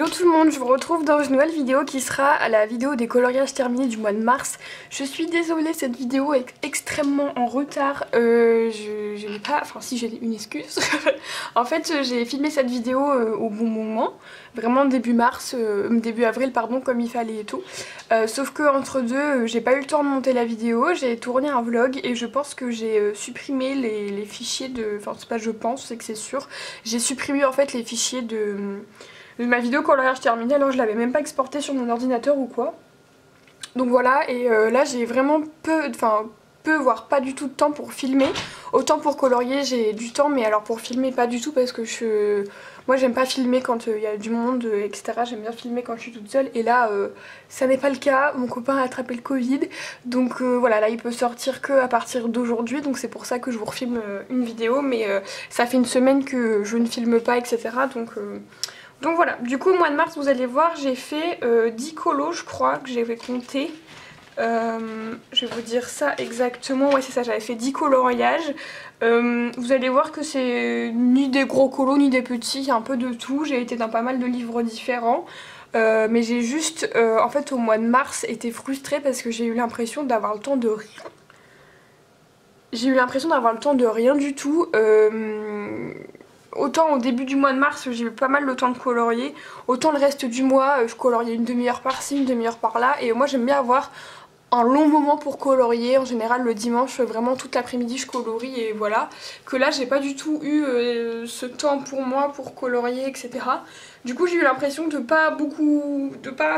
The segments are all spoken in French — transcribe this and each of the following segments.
Hello tout le monde, je vous retrouve dans une nouvelle vidéo qui sera la vidéo des coloriages terminés du mois de mars. Je suis désolée, cette vidéo est extrêmement en retard, je n'ai pas, enfin si j'ai une excuse. En fait j'ai filmé cette vidéo au bon moment, vraiment début mars, début avril pardon, comme il fallait et tout. Sauf que entre deux j'ai pas eu le temps de monter la vidéo, j'ai tourné un vlog et je pense que j'ai supprimé les fichiers de, enfin c'est pas je pense, c'est que c'est sûr, j'ai supprimé en fait les fichiers de ma vidéo coloriage terminé, alors je l'avais même pas exporté sur mon ordinateur ou quoi. Donc voilà, et là j'ai vraiment peu voire pas du tout de temps pour filmer. Autant pour colorier j'ai du temps, mais alors pour filmer pas du tout parce que moi j'aime pas filmer quand il y a du monde, etc. J'aime bien filmer quand je suis toute seule et là ça n'est pas le cas. Mon copain a attrapé le Covid, donc voilà, là il peut sortir que à partir d'aujourd'hui, donc c'est pour ça que je vous refilme une vidéo, mais ça fait une semaine que je ne filme pas, etc. Donc voilà, du coup au mois de mars vous allez voir j'ai fait 10 colos je crois que j'avais compté. Je vais vous dire ça exactement, ouais c'est ça, j'avais fait 10 coloriages. Vous allez voir que c'est ni des gros colos ni des petits, il y a un peu de tout, j'ai été dans pas mal de livres différents. Mais j'ai juste, en fait au mois de mars, été frustrée parce que j'ai eu l'impression d'avoir le temps de rien. J'ai eu l'impression d'avoir le temps de rien du tout. Autant au début du mois de mars j'ai eu pas mal le temps de colorier, autant le reste du mois je coloriais une demi-heure par-ci, une demi-heure par-là, et moi j'aime bien avoir un long moment pour colorier. En général le dimanche vraiment toute l'après-midi je colorie et voilà. Que là j'ai pas du tout eu ce temps pour moi pour colorier, etc. Du coup j'ai eu l'impression de pas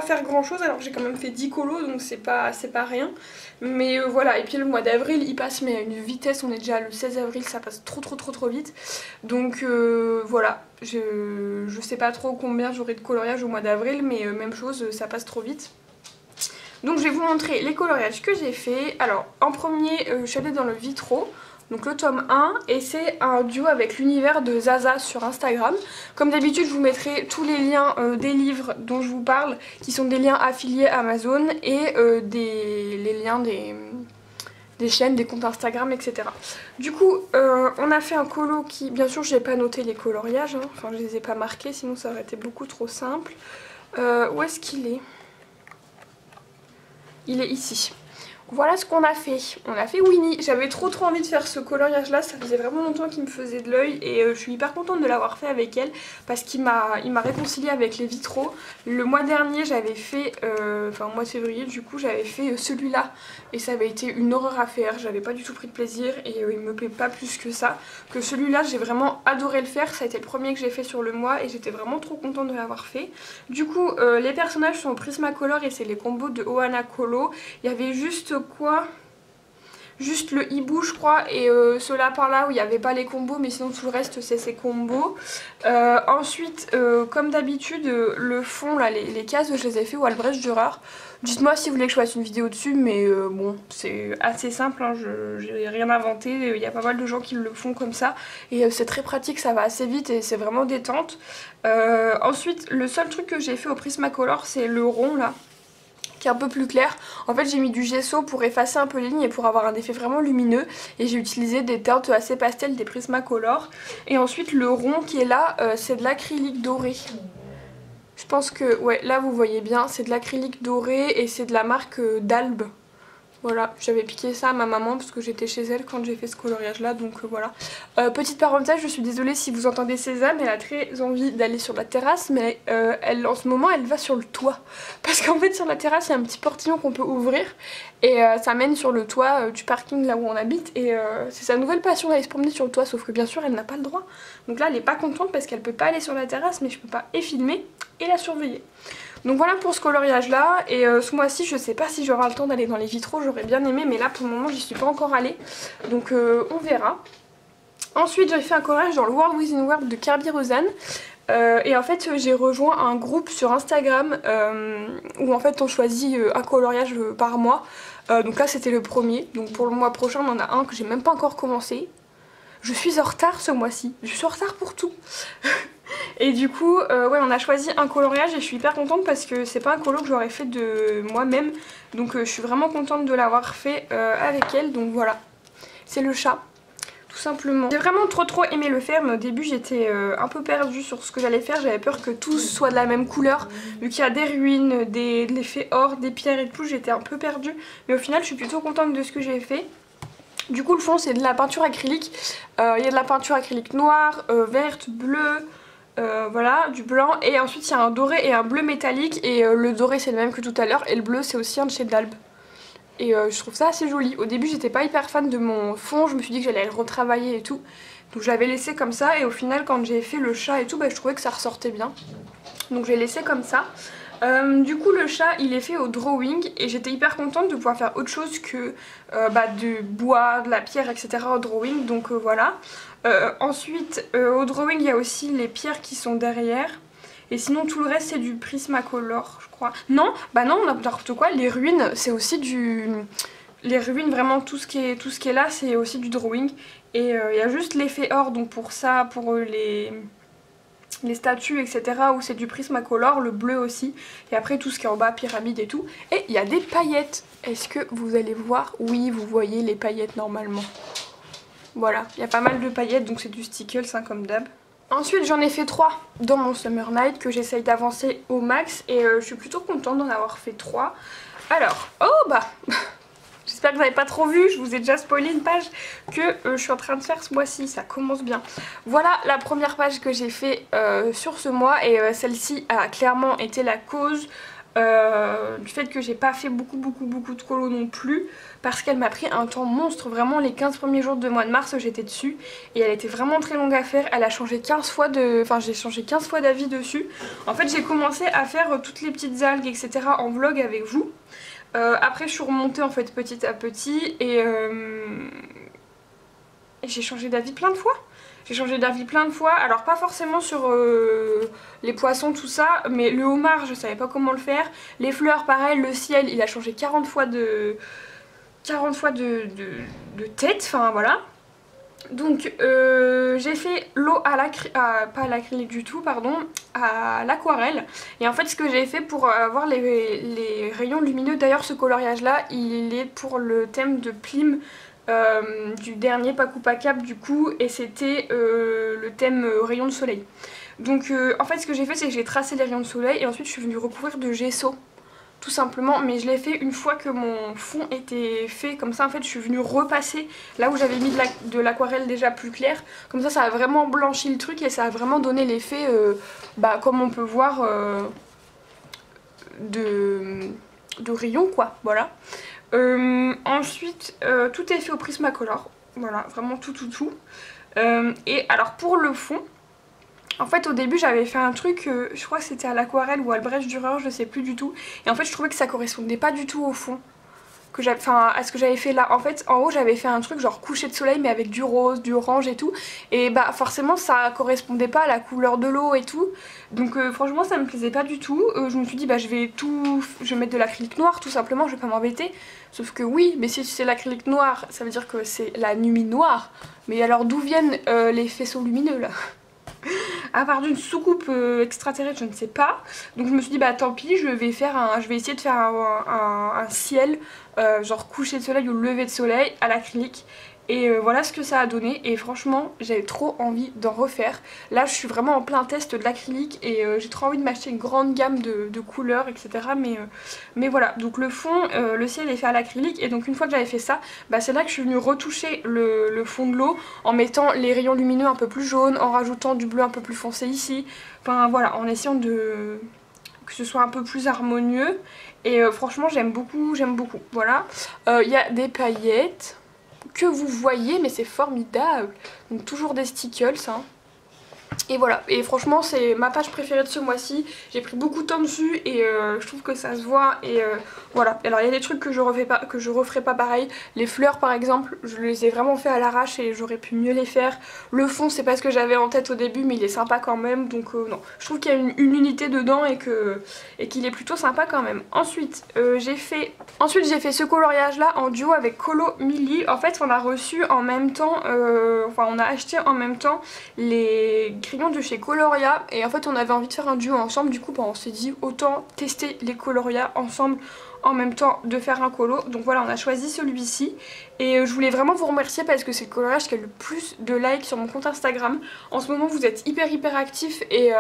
faire grand chose, alors j'ai quand même fait 10 colos donc c'est pas rien. Mais voilà, et puis le mois d'avril il passe mais à une vitesse, on est déjà le 16 avril, ça passe trop vite. Donc voilà, je sais pas trop combien j'aurai de coloriage au mois d'avril, mais même chose, ça passe trop vite. Donc je vais vous montrer les coloriages que j'ai fait. Alors en premier je suis allée dans le Vitro, donc le tome 1, et c'est un duo avec l'univers de Zaza sur Instagram. Comme d'habitude je vous mettrai tous les liens des livres dont je vous parle, qui sont des liens affiliés Amazon, et les liens des chaînes, des comptes Instagram, etc. Du coup on a fait un colo qui, bien sûr j'ai pas noté les coloriages, hein. Enfin je les ai pas marqués sinon ça aurait été beaucoup trop simple. Où est-ce qu'il est ? Il est ici. Voilà ce qu'on a fait. On a fait Winnie. J'avais trop envie de faire ce coloriage là, ça faisait vraiment longtemps qu'il me faisait de l'œil et je suis hyper contente de l'avoir fait avec elle parce qu'il m'a réconcilié avec les vitraux. Le mois dernier j'avais fait, enfin au mois de février du coup j'avais fait celui-là et ça avait été une horreur à faire, j'avais pas du tout pris de plaisir et il me plaît pas plus que ça. Que celui-là j'ai vraiment adoré le faire, ça a été le premier que j'ai fait sur le mois et j'étais vraiment trop contente de l'avoir fait. Du coup les personnages sont au Prismacolor et c'est les combos de Ohana Colo. Il y avait juste quoi, juste le hibou je crois et ceux-là par là où il n'y avait pas les combos, mais sinon tout le reste c'est ces combos. Ensuite comme d'habitude le fond là, les cases je les ai fait au Albrecht Dürer. Dites-moi si vous voulez que je fasse une vidéo dessus, mais bon c'est assez simple, hein, j'ai rien inventé, il y a pas mal de gens qui le font comme ça et c'est très pratique, ça va assez vite et c'est vraiment détente. Ensuite le seul truc que j'ai fait au Prismacolor c'est le rond là, qui est un peu plus clair. En fait j'ai mis du gesso pour effacer un peu les lignes et pour avoir un effet vraiment lumineux, et j'ai utilisé des teintes assez pastel, des Prismacolor. Et ensuite le rond qui est là c'est de l'acrylique doré. Je pense que ouais là vous voyez bien, c'est de l'acrylique doré et c'est de la marque d'Albe. Voilà, j'avais piqué ça à ma maman parce que j'étais chez elle quand j'ai fait ce coloriage là, donc voilà. Petite parenthèse, je suis désolée si vous entendez Sésame, elle a très envie d'aller sur la terrasse, mais elle, en ce moment elle va sur le toit. Parce qu'en fait sur la terrasse il y a un petit portillon qu'on peut ouvrir et ça mène sur le toit du parking là où on habite, et c'est sa nouvelle passion d'aller se promener sur le toit, sauf que bien sûr elle n'a pas le droit. Donc là elle est pas contente parce qu'elle peut pas aller sur la terrasse, mais je peux pas et filmer et la surveiller. Donc voilà pour ce coloriage là, et ce mois-ci je sais pas si j'aurai le temps d'aller dans les vitraux, j'aurais bien aimé, mais là pour le moment j'y suis pas encore allée, donc on verra. Ensuite j'ai fait un coloriage dans le World Within World de Kerby Rosen, et en fait j'ai rejoint un groupe sur Instagram où en fait on choisit un coloriage par mois, donc là c'était le premier, donc pour le mois prochain on en a un que j'ai même pas encore commencé. Je suis en retard ce mois-ci, je suis en retard pour tout. Et du coup ouais, on a choisi un coloriage et je suis hyper contente parce que c'est pas un colo que j'aurais fait de moi-même, donc je suis vraiment contente de l'avoir fait avec elle. Donc voilà, c'est le chat tout simplement. J'ai vraiment trop aimé le faire, mais au début j'étais un peu perdue sur ce que j'allais faire. J'avais peur que tout soit de la même couleur, vu qu'il y a des ruines, de l'effet or, des pierres et tout, j'étais un peu perdue. Mais au final je suis plutôt contente de ce que j'ai fait. Du coup le fond c'est de la peinture acrylique, il y a de la peinture acrylique noire, verte, bleue, voilà, du blanc, et ensuite il y a un doré et un bleu métallique, et le doré c'est le même que tout à l'heure, et le bleu c'est aussi un de chez d'Albe. Et je trouve ça assez joli. Au début j'étais pas hyper fan de mon fond, je me suis dit que j'allais le retravailler et tout. Donc je l'avais laissé comme ça, et au final quand j'ai fait le chat et tout, bah, je trouvais que ça ressortait bien. Donc j'ai laissé comme ça. Du coup le chat il est fait au drawing, et j'étais hyper contente de pouvoir faire autre chose que du bois, de la pierre, etc. au drawing. Donc voilà. Ensuite au drawing il y a aussi les pierres qui sont derrière. Et sinon tout le reste c'est du Prismacolor je crois. Non, bah non, n'importe quoi, les ruines c'est aussi du... Les ruines vraiment tout ce qui est là c'est aussi du drawing. Et il y a juste l'effet or, donc pour ça, pour les statues etc. où c'est du Prismacolor, le bleu aussi. Et après tout ce qui est en bas, pyramide et tout. Et il y a des paillettes. Est-ce que vous allez voir? Oui, vous voyez les paillettes normalement. Voilà, il y a pas mal de paillettes, donc c'est du Stickles hein, comme d'hab. Ensuite j'en ai fait 3 dans mon Summer Night que j'essaye d'avancer au max, et je suis plutôt contente d'en avoir fait 3. Alors, oh bah j'espère que vous n'avez pas trop vu, je vous ai déjà spoilé une page que je suis en train de faire ce mois-ci, ça commence bien. Voilà la première page que j'ai fait sur ce mois, et celle-ci a clairement été la cause du fait que j'ai pas fait beaucoup de colos non plus, parce qu'elle m'a pris un temps monstre. Vraiment les 15 premiers jours de mois de mars j'étais dessus, et elle était vraiment très longue à faire. Elle a changé 15 fois de... Enfin j'ai changé 15 fois d'avis dessus. En fait j'ai commencé à faire toutes les petites algues etc. en vlog avec vous. Après je suis remontée en fait petit à petit, et j'ai changé d'avis plein de fois. J'ai changé d'avis plein de fois, alors pas forcément sur les poissons tout ça, mais le homard je savais pas comment le faire. Les fleurs pareil, le ciel il a changé 40 fois de tête, enfin voilà. Donc j'ai fait l'eau à pas à l'acrylique du tout, pardon, à l'aquarelle. Et en fait ce que j'ai fait pour avoir les rayons lumineux, d'ailleurs ce coloriage là il est pour le thème de Plim du dernier Paku Pakap du coup, et c'était le thème rayon de soleil. Donc en fait ce que j'ai fait c'est que j'ai tracé les rayons de soleil, et ensuite je suis venue recouvrir de gesso tout simplement, mais je l'ai fait une fois que mon fond était fait. Comme ça en fait je suis venue repasser là où j'avais mis de l'aquarelle déjà plus clair, comme ça a vraiment blanchi le truc, et ça a vraiment donné l'effet comme on peut voir de rayon quoi, voilà. Ensuite tout est fait au Prismacolor, voilà, vraiment tout. Et alors pour le fond, en fait au début j'avais fait un truc, je crois que c'était à l'aquarelle ou à Albrecht Dürer, je sais plus du tout. Et en fait je trouvais que ça correspondait pas du tout au fond, à ce que j'avais fait là. En fait en haut j'avais fait un truc genre coucher de soleil mais avec du rose, du orange et tout. Et bah forcément ça correspondait pas à la couleur de l'eau et tout. Donc franchement ça me plaisait pas du tout. Je me suis dit bah je vais mettre de l'acrylique noir tout simplement, je vais pas m'embêter. Sauf que oui, mais si c'est l'acrylique noir ça veut dire que c'est la nuit noire. Mais alors d'où viennent les faisceaux lumineux là? À part d'une soucoupe extraterrestre, je ne sais pas. Donc je me suis dit bah tant pis, je vais essayer de faire un ciel genre coucher de soleil ou lever de soleil à l'acrylique. Et voilà ce que ça a donné, et franchement j'avais trop envie d'en refaire. Là je suis vraiment en plein test de l'acrylique, et j'ai trop envie de m'acheter une grande gamme de couleurs etc. Mais voilà, donc le fond, le ciel est fait à l'acrylique, et donc une fois que j'avais fait ça, bah c'est là que je suis venue retoucher le fond de l'eau en mettant les rayons lumineux un peu plus jaunes, en rajoutant du bleu un peu plus foncé ici. Enfin voilà, en essayant que ce soit un peu plus harmonieux, et franchement j'aime beaucoup, voilà. Il y a des paillettes que vous voyez, mais c'est formidable. Donc toujours des stickles hein. Et voilà, et franchement c'est ma page préférée de ce mois-ci. J'ai pris beaucoup de temps dessus, et je trouve que ça se voit, et voilà. Alors il y a des trucs que je referai pas pareil. Les fleurs par exemple, je les ai vraiment fait à l'arrache, et j'aurais pu mieux les faire. Le fond c'est pas ce que j'avais en tête au début, mais il est sympa quand même, donc non. Je trouve qu'il y a une unité dedans, et qu'il est plutôt sympa quand même. Ensuite j'ai fait ce coloriage là en duo avec Colo Millie. En fait on a reçu en même temps, on a acheté en même temps les crayons de chez Coloria, et en fait on avait envie de faire un duo ensemble. Du coup on s'est dit autant tester les Coloria ensemble en même temps de faire un colo. Donc voilà, on a choisi celui-ci et je voulais vraiment vous remercier parce que c'est le coloriage qui a le plus de likes sur mon compte Instagram. En ce moment vous êtes hyper actifs et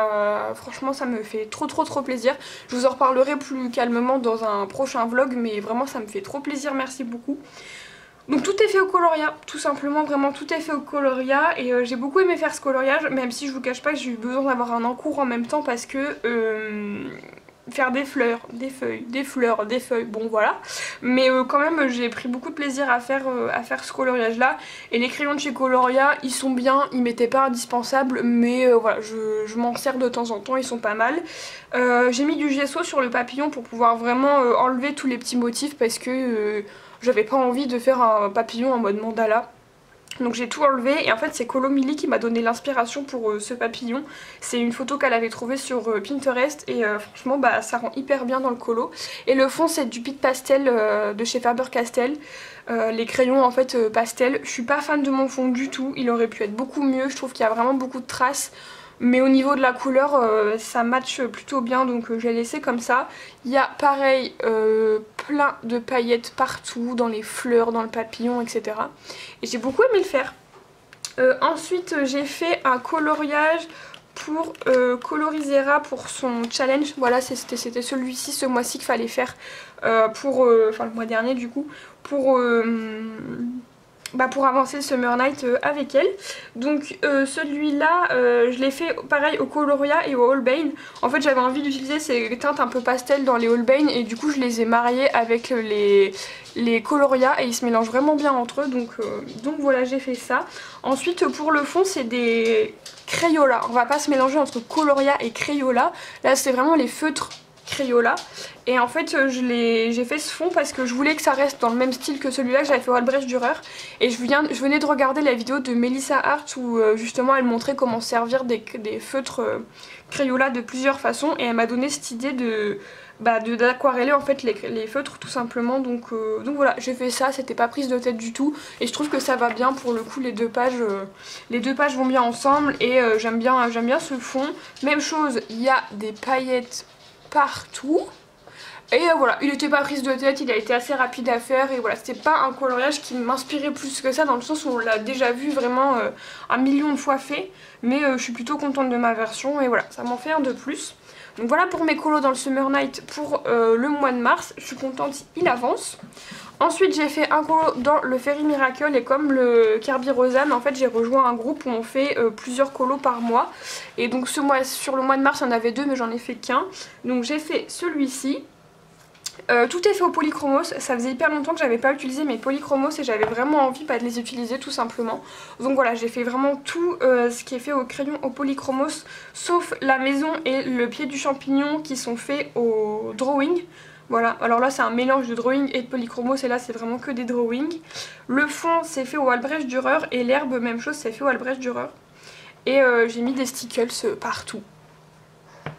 franchement ça me fait trop plaisir. Je vous en reparlerai plus calmement dans un prochain vlog, mais vraiment ça me fait trop plaisir, merci beaucoup. Donc tout est fait au coloria, tout simplement, vraiment tout est fait au coloria et j'ai beaucoup aimé faire ce coloriage, même si je vous cache pas que j'ai eu besoin d'avoir un encours en même temps parce que faire des fleurs, des feuilles, des fleurs, des feuilles, bon voilà. Mais quand même j'ai pris beaucoup de plaisir à faire ce coloriage là. Et les crayons de chez Coloria, ils sont bien, ils m'étaient pas indispensables, mais voilà, je m'en sers de temps en temps, ils sont pas mal. J'ai mis du gesso sur le papillon pour pouvoir vraiment enlever tous les petits motifs parce que j'avais pas envie de faire un papillon en mode mandala. Donc j'ai tout enlevé et en fait c'est Colomili qui m'a donné l'inspiration pour ce papillon. C'est une photo qu'elle avait trouvée sur Pinterest et franchement bah ça rend hyper bien dans le colo. Et le fond c'est du Pitt Pastel de chez Faber-Castell. Les crayons en fait pastel. Je suis pas fan de mon fond du tout, il aurait pu être beaucoup mieux, je trouve qu'il y a vraiment beaucoup de traces. Mais au niveau de la couleur ça match plutôt bien, donc je l'ai laissé comme ça. Il y a pareil plein de paillettes partout, dans les fleurs, dans le papillon, etc. Et j'ai beaucoup aimé le faire. Ensuite j'ai fait un coloriage pour Colorisera pour son challenge. Voilà, c'était celui-ci ce mois-ci qu'il fallait faire enfin le mois dernier du coup, pour avancer le Summer Night avec elle. Donc celui-là, je l'ai fait pareil au Coloria et au Holbein. En fait j'avais envie d'utiliser ces teintes un peu pastel dans les Holbein et du coup je les ai mariés avec les Coloria et ils se mélangent vraiment bien entre eux. Donc voilà, j'ai fait ça. Ensuite pour le fond c'est des Crayola. On va pas se mélanger entre Coloria et Crayola. Là c'est vraiment les feutres Crayola. Et en fait j'ai fait ce fond parce que je voulais que ça reste dans le même style que celui-là que j'avais fait au Albrecht Dürer. Et je venais de regarder la vidéo de Melissa Hart où justement elle montrait comment servir des feutres Crayola de plusieurs façons. Et elle m'a donné cette idée d'aquareller en fait les feutres tout simplement. Donc voilà, j'ai fait ça, c'était pas prise de tête du tout. Et je trouve que ça va bien pour le coup, les deux pages vont bien ensemble. Et j'aime bien ce fond. Même chose, il y a des paillettes partout. Et voilà, il était pas prise de tête, il a été assez rapide à faire et voilà, c'était pas un coloriage qui m'inspirait plus que ça dans le sens où on l'a déjà vu vraiment un million de fois fait. Mais je suis plutôt contente de ma version et voilà, ça m'en fait un de plus. Donc voilà pour mes colos dans le Summer Night pour le mois de mars, je suis contente, il avance. Ensuite j'ai fait un colo dans le Fairy Miracle et comme le Kirby Rosanne, en fait j'ai rejoint un groupe où on fait plusieurs colos par mois. Et donc sur le mois de mars il y en avait deux mais j'en ai fait qu'un. Donc j'ai fait celui-ci. Tout est fait au polychromos, ça faisait hyper longtemps que j'avais pas utilisé mes polychromos et j'avais vraiment envie de les utiliser tout simplement. Donc voilà, j'ai fait vraiment tout ce qui est fait au crayon au polychromos sauf la maison et le pied du champignon qui sont faits au drawing. Voilà, alors là c'est un mélange de drawing et de polychromos et là c'est vraiment que des drawings. Le fond c'est fait au Albrecht Dürer et l'herbe même chose, c'est fait au Albrecht Dürer. Et j'ai mis des stickles partout.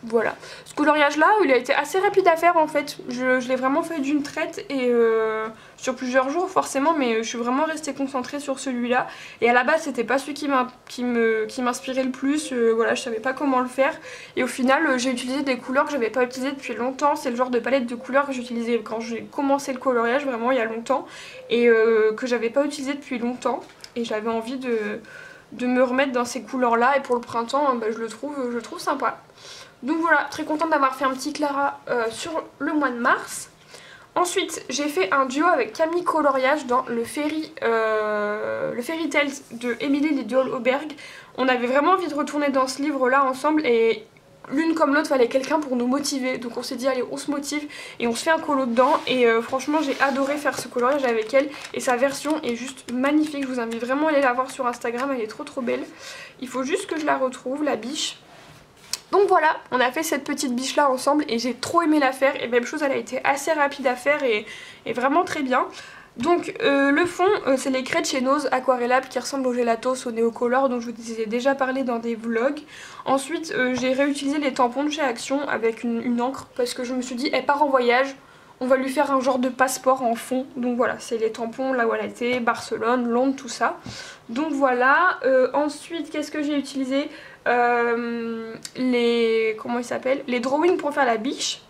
Voilà, ce coloriage là il a été assez rapide à faire en fait, je l'ai vraiment fait d'une traite et sur plusieurs jours forcément, mais je suis vraiment restée concentrée sur celui-là. Et à la base c'était pas celui qui m'inspirait le plus, voilà, je savais pas comment le faire. Et au final j'ai utilisé des couleurs que j'avais pas utilisées depuis longtemps, c'est le genre de palette de couleurs que j'utilisais quand j'ai commencé le coloriage vraiment il y a longtemps. Et que j'avais pas utilisé depuis longtemps et j'avais envie de me remettre dans ces couleurs là et pour le printemps je le trouve sympa. Donc voilà, très contente d'avoir fait un petit Clara sur le mois de mars. Ensuite, j'ai fait un duo avec Camille Coloriage dans le Fairy Tales de Emily Lady Auberg. On avait vraiment envie de retourner dans ce livre-là ensemble et l'une comme l'autre fallait quelqu'un pour nous motiver. Donc on s'est dit allez, on se motive et on se fait un colo dedans. Et franchement, j'ai adoré faire ce coloriage avec elle et sa version est juste magnifique. Je vous invite vraiment à aller la voir sur Instagram, elle est trop belle. Il faut juste que je la retrouve, la biche. Donc voilà, on a fait cette petite biche là ensemble et j'ai trop aimé la faire et même chose, elle a été assez rapide à faire et vraiment très bien. Donc le fond c'est les craies de chez Nose Aquarellable qui ressemblent au Gelatos, au Neocolor dont je vous ai déjà parlé dans des vlogs. Ensuite j'ai réutilisé les tampons de chez Action avec une encre parce que je me suis dit elle part en voyage, on va lui faire un genre de passeport en fond. Donc voilà, c'est les tampons là où elle était, Barcelone, Londres, tout ça. Donc voilà, ensuite qu'est-ce que j'ai utilisé, comment il s'appelle, les drawings pour faire la biche.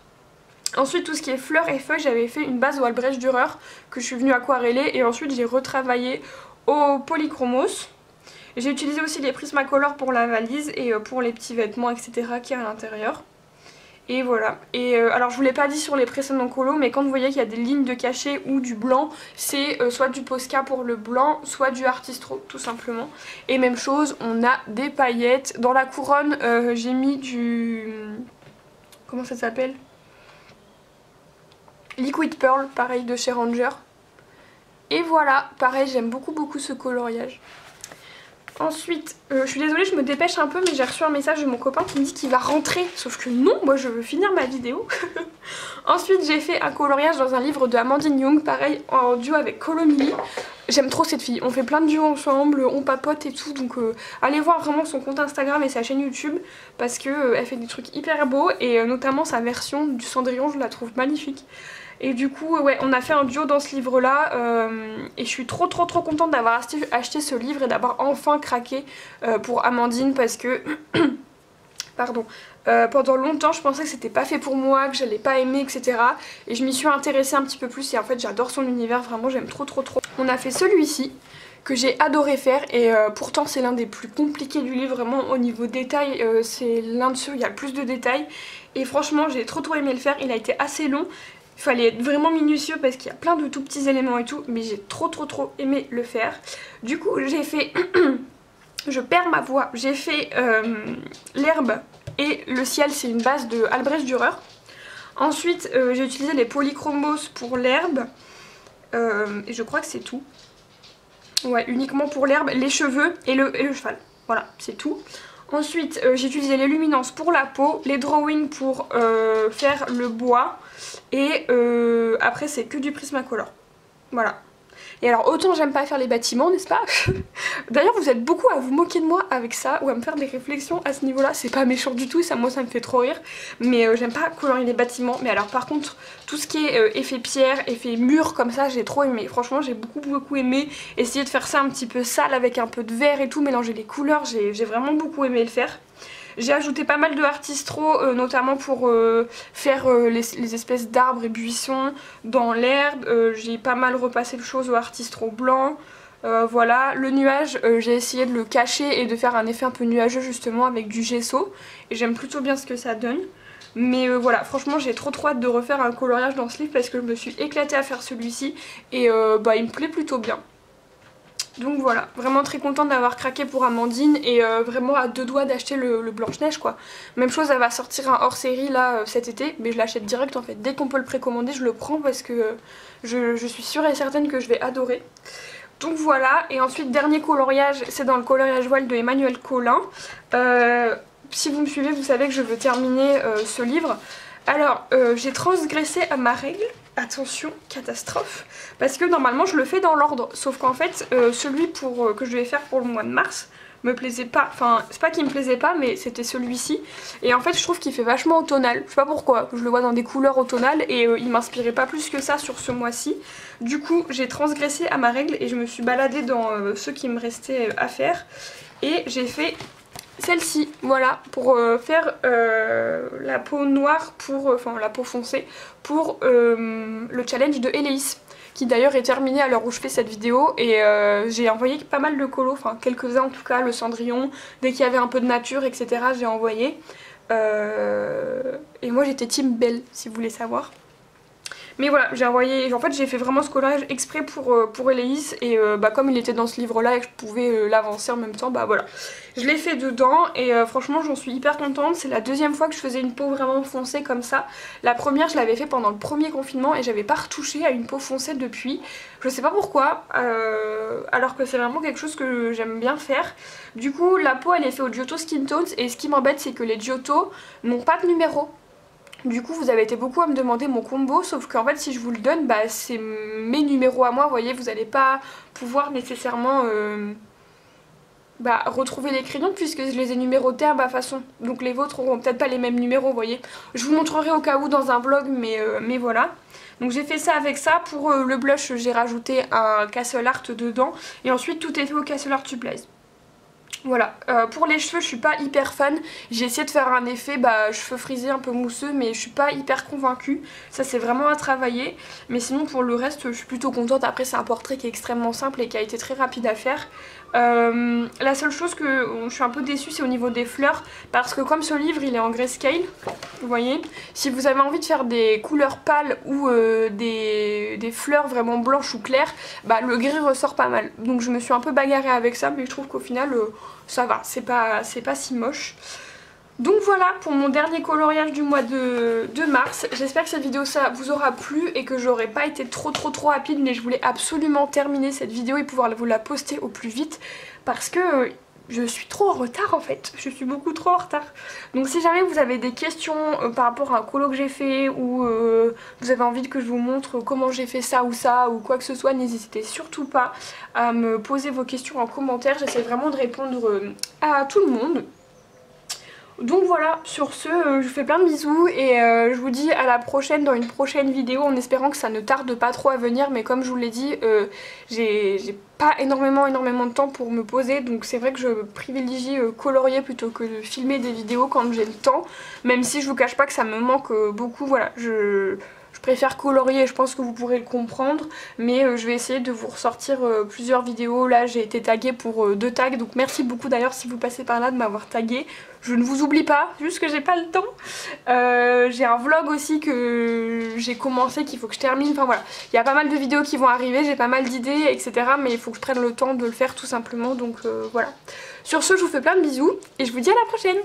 Ensuite tout ce qui est fleurs et feuilles, j'avais fait une base au Albrecht Dürer que je suis venue aquareller et ensuite j'ai retravaillé au Polychromos. J'ai utilisé aussi les Prismacolor pour la valise et pour les petits vêtements etc. qui est à l'intérieur. Et voilà. Et alors je vous l'ai pas dit sur les précédents colos, mais quand vous voyez qu'il y a des lignes de cachet ou du blanc, c'est soit du Posca pour le blanc, soit du Artistro tout simplement. Et même chose, on a des paillettes. Dans la couronne, j'ai mis du... comment ça s'appelle? Liquid Pearl, pareil de chez Ranger. Et voilà, pareil, j'aime beaucoup ce coloriage. Ensuite, je suis désolée, je me dépêche un peu, mais j'ai reçu un message de mon copain qui me dit qu'il va rentrer. Sauf que non, moi je veux finir ma vidéo. Ensuite, j'ai fait un coloriage dans un livre de Amandine Young, pareil, en duo avec Colomini. J'aime trop cette fille, on fait plein de duos ensemble, on papote et tout, donc allez voir vraiment son compte Instagram et sa chaîne YouTube, parce que elle fait des trucs hyper beaux, et notamment sa version du Cendrillon, je la trouve magnifique. Et du coup ouais, on a fait un duo dans ce livre là et je suis trop contente d'avoir acheté ce livre et d'avoir enfin craqué pour Amandine parce que pardon, pendant longtemps je pensais que c'était pas fait pour moi, que j'allais pas aimer etc. Et je m'y suis intéressée un petit peu plus et en fait j'adore son univers, vraiment j'aime trop. On a fait celui-ci que j'ai adoré faire et pourtant c'est l'un des plus compliqués du livre, vraiment au niveau détail c'est l'un de ceux où il y a le plus de détails et franchement j'ai trop aimé le faire, il a été assez long. Il fallait être vraiment minutieux parce qu'il y a plein de tout petits éléments et tout, mais j'ai trop aimé le faire. Du coup j'ai fait, je perds ma voix, j'ai fait l'herbe et le ciel, c'est une base de Albrecht Dürer. Ensuite j'ai utilisé les Polychromos pour l'herbe et je crois que c'est tout. Ouais, uniquement pour l'herbe, les cheveux et le cheval, voilà, c'est tout. Ensuite j'ai utilisé les luminances pour la peau, les drawings pour faire le bois et après c'est que du Prismacolor. Voilà. Et alors autant j'aime pas faire les bâtiments, n'est-ce pas? D'ailleurs vous êtes beaucoup à vous moquer de moi avec ça ou à me faire des réflexions à ce niveau là, c'est pas méchant du tout, ça moi ça me fait trop rire. Mais j'aime pas colorier les bâtiments, mais alors par contre tout ce qui est effet pierre, effet mur comme ça j'ai trop aimé. Franchement j'ai beaucoup aimé, essayer de faire ça un petit peu sale avec un peu de vert et tout, mélanger les couleurs, j'ai vraiment beaucoup aimé le faire. J'ai ajouté pas mal de Artistro, notamment pour faire les espèces d'arbres et buissons dans l'herbe. J'ai pas mal repassé le chose au Artistro blanc. Voilà, le nuage, j'ai essayé de le cacher et de faire un effet un peu nuageux justement avec du gesso. Et j'aime plutôt bien ce que ça donne. Mais voilà, franchement j'ai trop hâte de refaire un coloriage dans ce livre parce que je me suis éclatée à faire celui-ci. Et bah il me plaît plutôt bien. Donc voilà, vraiment très contente d'avoir craqué pour Amandine et vraiment à deux doigts d'acheter le Blanche-Neige quoi. Même chose, elle va sortir un hors-série là cet été, mais je l'achète direct en fait. Dès qu'on peut le précommander, je le prends parce que je suis sûre et certaine que je vais adorer. Donc voilà, et ensuite dernier coloriage, c'est dans le coloriage voile de Emmanuel Colin. Si vous me suivez, vous savez que je veux terminer ce livre. Alors, j'ai transgressé à ma règle. Attention, catastrophe, parce que normalement je le fais dans l'ordre, sauf qu'en fait celui que je vais faire pour le mois de mars me plaisait pas, enfin c'est pas qu'il me plaisait pas mais c'était celui-ci et en fait je trouve qu'il fait vachement automnal, je sais pas pourquoi, je le vois dans des couleurs automnales et il m'inspirait pas plus que ça sur ce mois-ci. Du coup j'ai transgressé à ma règle et je me suis baladée dans ceux qui me restaient à faire et j'ai fait celle-ci, voilà, pour faire la peau noire, enfin la peau foncée, pour le challenge de Eleis, qui d'ailleurs est terminé à l'heure où je fais cette vidéo, et j'ai envoyé pas mal de colos, enfin quelques-uns en tout cas, le Cendrillon, dès qu'il y avait un peu de nature, etc. j'ai envoyé. Et moi j'étais team Belle, si vous voulez savoir. Mais voilà, j'ai envoyé, en fait j'ai fait vraiment ce coloriage exprès pour Eleis et bah, comme il était dans ce livre là et que je pouvais l'avancer en même temps, bah voilà. Je l'ai fait dedans et franchement j'en suis hyper contente, c'est la deuxième fois que je faisais une peau vraiment foncée comme ça. La première je l'avais fait pendant le premier confinement et j'avais pas retouché à une peau foncée depuis. Je sais pas pourquoi, alors que c'est vraiment quelque chose que j'aime bien faire. Du coup la peau elle est faite au Giotto Skin Tones et ce qui m'embête c'est que les Giotto n'ont pas de numéro. Du coup vous avez été beaucoup à me demander mon combo, sauf qu'en fait si je vous le donne, bah c'est mes numéros à moi, vous voyez, vous n'allez pas pouvoir nécessairement retrouver les crayons puisque je les ai numérotés à ma façon. Donc les vôtres auront peut-être pas les mêmes numéros, vous voyez. Je vous montrerai au cas où dans un vlog, mais voilà. Donc j'ai fait ça avec ça. Pour le blush j'ai rajouté un Castle Art dedans et ensuite tout est fait au Castle Art Supplies. Voilà, pour les cheveux je suis pas hyper fan, j'ai essayé de faire un effet cheveux frisés un peu mousseux mais je suis pas hyper convaincue, ça c'est vraiment à travailler, mais sinon pour le reste je suis plutôt contente. Après c'est un portrait qui est extrêmement simple et qui a été très rapide à faire. La seule chose que je suis un peu déçue c'est au niveau des fleurs, parce que comme ce livre il est en grayscale, vous voyez, si vous avez envie de faire des couleurs pâles ou des fleurs vraiment blanches ou claires, le gris ressort pas mal, donc je me suis un peu bagarrée avec ça, mais je trouve qu'au final ça va, c'est pas si moche. Donc voilà pour mon dernier coloriage du mois de mars. J'espère que cette vidéo ça vous aura plu et que j'aurais pas été trop rapide, mais je voulais absolument terminer cette vidéo et pouvoir vous la poster au plus vite parce que je suis trop en retard en fait, je suis beaucoup trop en retard. Donc si jamais vous avez des questions par rapport à un colo que j'ai fait ou vous avez envie que je vous montre comment j'ai fait ça ou quoi que ce soit, n'hésitez surtout pas à me poser vos questions en commentaire, j'essaie vraiment de répondre à tout le monde. Donc voilà, sur ce, je vous fais plein de bisous et je vous dis à la prochaine dans une prochaine vidéo en espérant que ça ne tarde pas trop à venir, mais comme je vous l'ai dit, j'ai pas énormément de temps pour me poser, donc c'est vrai que je privilégie colorier plutôt que de filmer des vidéos quand j'ai le temps, même si je vous cache pas que ça me manque beaucoup, voilà, je préfère colorier, je pense que vous pourrez le comprendre, mais je vais essayer de vous ressortir plusieurs vidéos. Là j'ai été taguée pour 2 tags, donc merci beaucoup d'ailleurs si vous passez par là de m'avoir taguée. Je ne vous oublie pas, juste que j'ai pas le temps. J'ai un vlog aussi que j'ai commencé, qu'il faut que je termine, enfin voilà. Il y a pas mal de vidéos qui vont arriver, j'ai pas mal d'idées, etc. Mais il faut que je prenne le temps de le faire tout simplement, donc voilà. Sur ce, je vous fais plein de bisous et je vous dis à la prochaine.